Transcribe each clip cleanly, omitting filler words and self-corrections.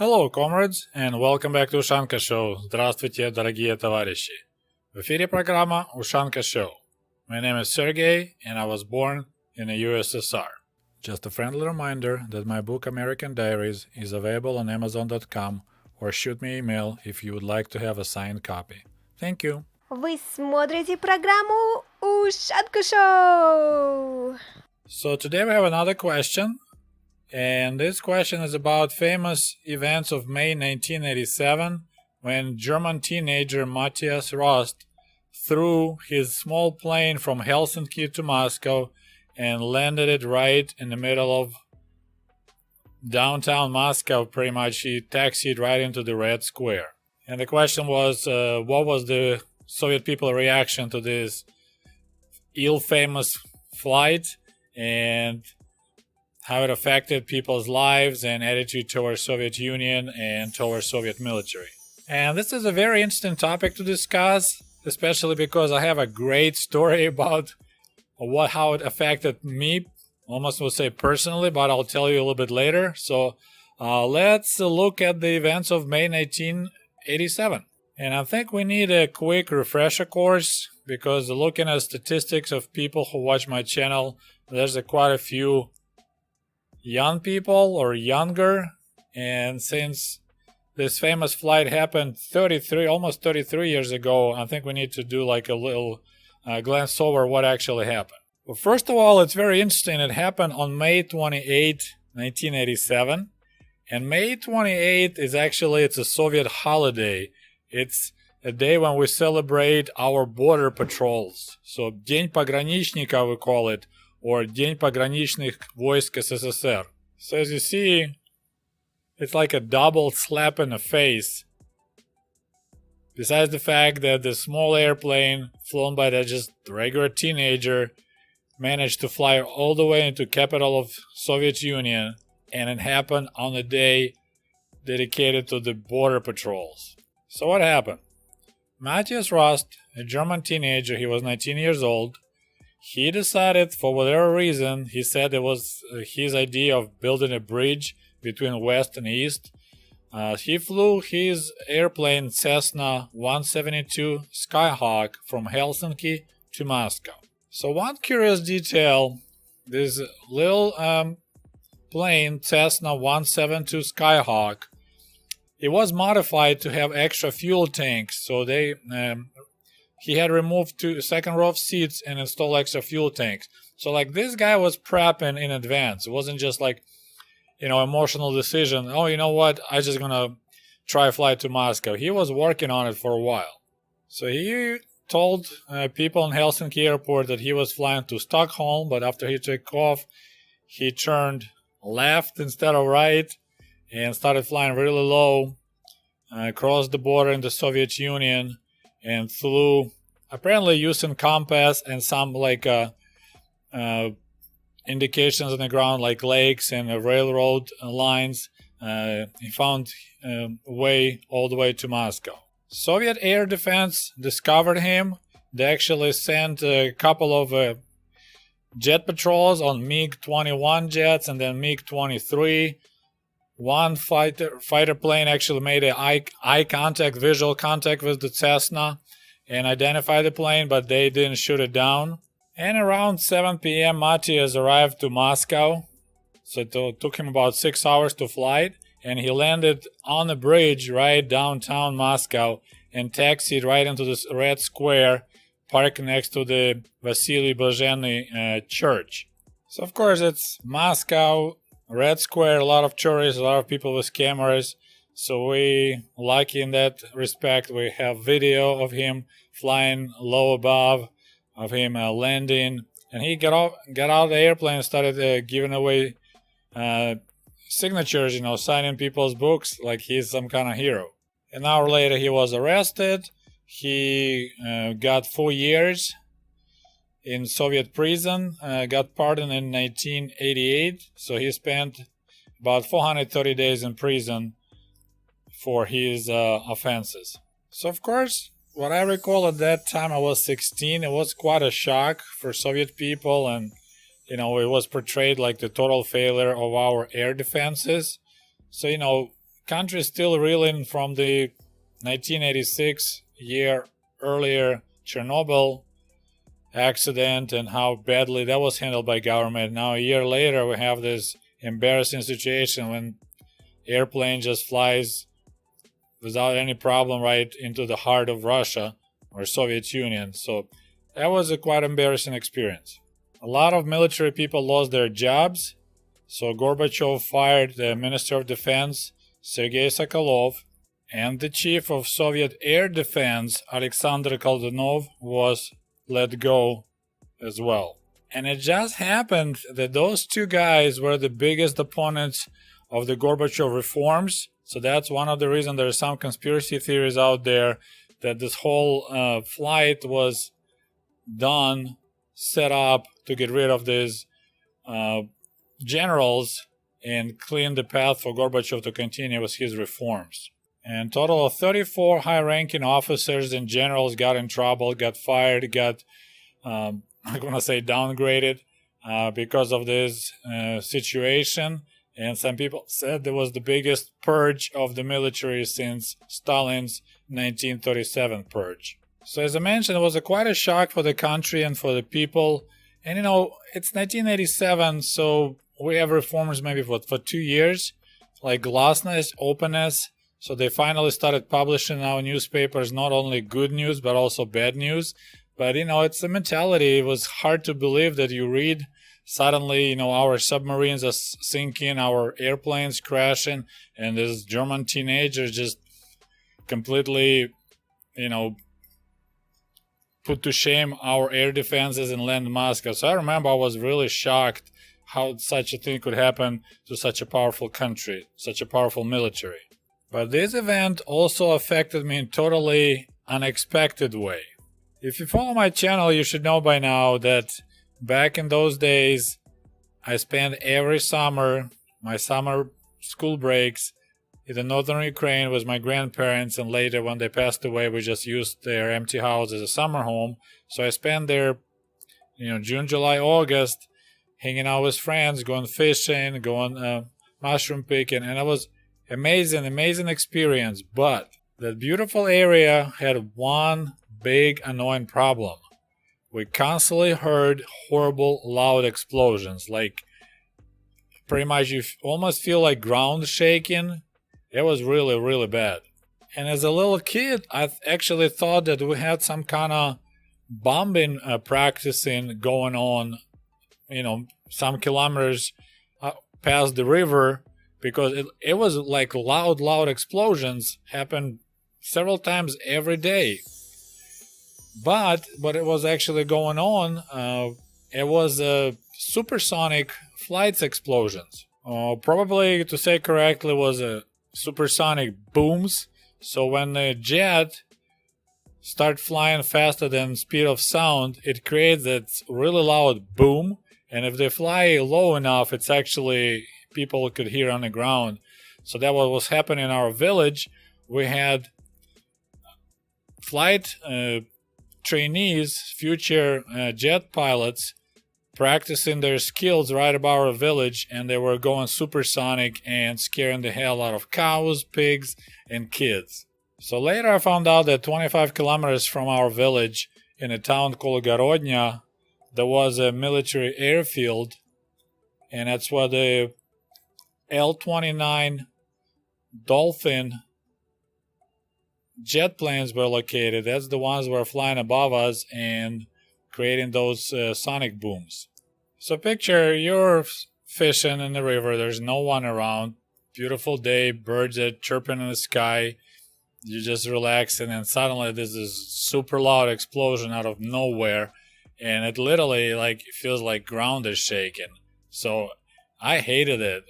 Hello, comrades, and welcome back to Ushanka Show. Здравствуйте, дорогие товарищи. В эфире программа Ushanka Show. My name is Sergey, and I was born in the USSR. Just a friendly reminder that my book American Diaries is available on Amazon.com, or shoot me an email if you would like to have a signed copy. Thank you. Вы смотрите программу Ushanka Show. So today we have another question, and this question is about famous events of May 1987 when German teenager Mathias Rust threw his small plane from Helsinki to Moscow and landed it right in the middle of downtown Moscow. Pretty much he taxied right into the Red Square. And the question was, what was the Soviet people's reaction to this ill-famous flight and how it affected people's lives and attitude towards Soviet Union and towards Soviet military. And this is a very interesting topic to discuss, especially because I have a great story about how it affected me, almost would say personally, but I'll tell you a little bit later. So let's look at the events of May 1987. And I think we need a quick refresher course because looking at statistics of people who watch my channel, there's quite a few young people or younger. And since this famous flight happened almost 33 years ago, I think we need to do like a little glance over what actually happened. Well, first of all, it's very interesting. It happened on May 28, 1987. And May 28 is actually, it's a Soviet holiday. It's a day when we celebrate our border patrols. So День пограничника we call it, or День пограничных войск СССР. So as you see, it's like a double slap in the face. Besides the fact that the small airplane flown by that just regular teenager managed to fly all the way into capital of Soviet Union, and it happened on a day dedicated to the border patrols. So what happened? Mathias Rust, a German teenager, he was 19 years old. He decided, for whatever reason, he said it was his idea of building a bridge between West and East. He flew his airplane Cessna 172 Skyhawk from Helsinki to Moscow. So one curious detail, this little plane Cessna 172 Skyhawk, it was modified to have extra fuel tanks. So he had removed the second row of seats and installed extra fuel tanks. So like this guy was prepping in advance. It wasn't just like, emotional decision. Oh, you know what? I'm just going to try fly to Moscow. He was working on it for a while. So he told people in Helsinki airport that he was flying to Stockholm, but after he took off, he turned left instead of right and started flying really low, across the border in the Soviet Union, and flew, apparently using compass and some indications on the ground like lakes and railroad lines. He found a way all the way to Moscow. Soviet air defense discovered him. They actually sent a couple of jet patrols on MiG-21 jets and then MiG-23. One fighter plane actually made an eye contact, visual contact with the Cessna and identified the plane, but they didn't shoot it down. And around 7 p.m., Mathias arrived to Moscow. So it took him about 6 hours to fly, and he landed on a bridge right downtown Moscow and taxied right into this Red Square, parked next to the Vasily Blazhenny church. So of course it's Moscow, Red Square, a lot of tourists, a lot of people with cameras. So we lucky in that respect. We have video of him flying low above, of him landing, and he got out of the airplane and started giving away signatures, signing people's books like he's some kind of hero. An hour later, he was arrested. He got 4 years in Soviet prison, got pardoned in 1988, so he spent about 430 days in prison for his offenses. So of course, what I recall at that time, I was 16, it was quite a shock for Soviet people, and it was portrayed like the total failure of our air defenses. So, country is still reeling from the 1986 year earlier Chernobyl accident and how badly that was handled by government. Now a year later we have this embarrassing situation when airplane just flies without any problem right into the heart of Russia or Soviet Union. So that was a quite embarrassing experience. A lot of military people lost their jobs. So Gorbachev fired the Minister of Defense, Sergei Sokolov, and the chief of Soviet Air Defense, Alexander Koldunov, was let go as well. And it just happened that those two guys were the biggest opponents of the Gorbachev reforms. So that's one of the reasons there are some conspiracy theories out there that this whole flight was done, set up to get rid of these generals and clean the path for Gorbachev to continue with his reforms. And total of 34 high-ranking officers and generals got in trouble, got fired, got, I'm going to say downgraded because of this situation. And some people said there was the biggest purge of the military since Stalin's 1937 purge. So as I mentioned, it was quite a shock for the country and for the people. And it's 1987, so we have reforms maybe for 2 years, like glasnost, openness. So they finally started publishing our newspapers, not only good news, but also bad news. But, it's a mentality. It was hard to believe that you read suddenly, our submarines are sinking, our airplanes crashing, and this German teenager just completely, put to shame our air defenses and land Moscow. So I remember I was really shocked how such a thing could happen to such a powerful country, such a powerful military. But this event also affected me in a totally unexpected way. If you follow my channel, you should know by now that back in those days, I spent every summer, my summer school breaks, in the northern Ukraine with my grandparents, and later when they passed away, we just used their empty house as a summer home. So I spent there, June, July, August, hanging out with friends, going fishing, going mushroom picking, and it was amazing experience. But that beautiful area had one big annoying problem. We constantly heard horrible loud explosions, like pretty much you almost feel like ground shaking. It was really, really bad. And as a little kid, I actually thought that we had some kind of bombing practicing going on, some kilometers past the river, because it was like loud explosions happened several times every day. But what it was actually going on, it was supersonic flights explosions. Probably to say correctly was a supersonic booms. So when the jet start flying faster than speed of sound, it creates that really loud boom. And if they fly low enough, it's actually people could hear on the ground. So that what was happening in our village. We had flight trainees, future jet pilots, practicing their skills right above our village, and they were going supersonic and scaring the hell out of cows, pigs, and kids. So later I found out that 25 kilometers from our village, in a town called Gorodnya, there was a military airfield, and that's where the L-29 Dolphin jet planes were located. That's the ones that were flying above us and creating those sonic booms. So picture you're fishing in the river, there's no one around, beautiful day, birds are chirping in the sky, you're just relaxing, and suddenly there's this super loud explosion out of nowhere, and it literally feels like ground is shaking. So I hated it.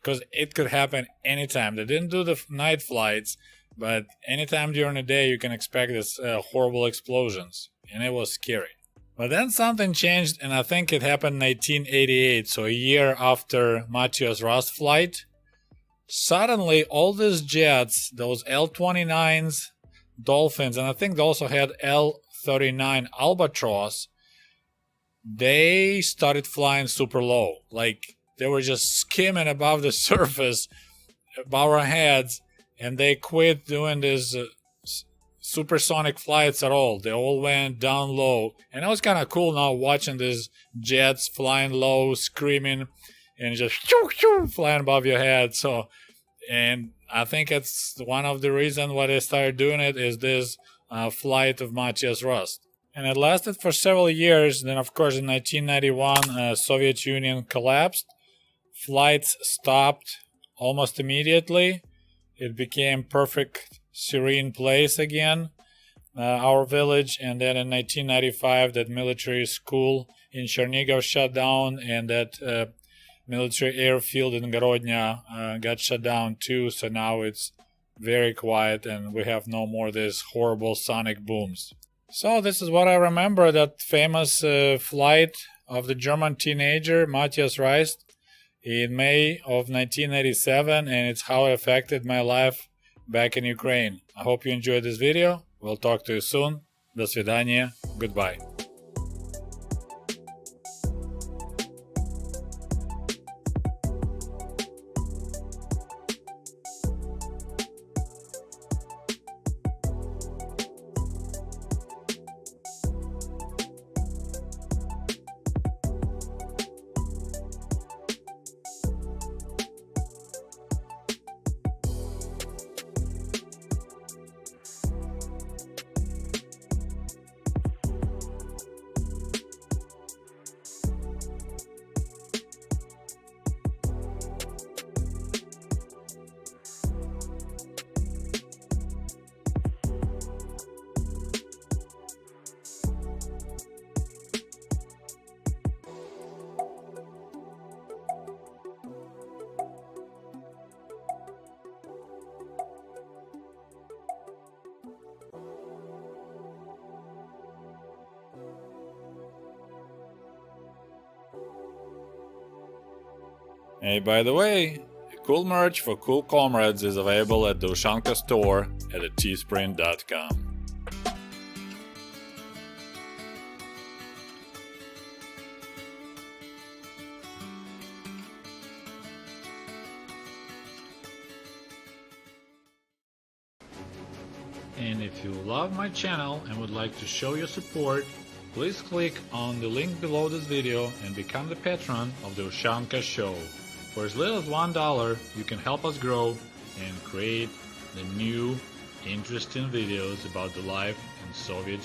Because it could happen anytime. They didn't do the night flights, but anytime during the day you can expect this horrible explosions, and it was scary. But then something changed, and I think it happened in 1988, so a year after Mathias Rust flight. Suddenly, all these jets, those L-29s, Dolphins, and I think they also had L-39 Albatross, they started flying super low. Like, they were just skimming above the surface above our heads, and they quit doing these supersonic flights at all. They all went down low, and it was kind of cool now watching these jets flying low, screaming, and just flying above your head. So, and I think it's one of the reasons why they started doing it is this flight of Mathias Rust. And it lasted for several years. Then, of course, in 1991, Soviet Union collapsed. Flights stopped almost immediately. It became perfect, serene place again, our village. And then in 1995, that military school in Chernigov shut down, and that military airfield in Gorodnya got shut down too. So now it's very quiet, and we have no more these horrible sonic booms. So this is what I remember, that famous flight of the German teenager Mathias Rust in May of 1987, and it's how it affected my life back in Ukraine. I hope you enjoyed this video. We'll talk to you soon. До свидания. Goodbye. Hey, by the way, cool merch for cool comrades is available at the Ushanka store at teespring.com. And if you love my channel and would like to show your support, please click on the link below this video and become the patron of the Ushanka Show. For as little as $1, you can help us grow and create the new, interesting videos about the life in Soviet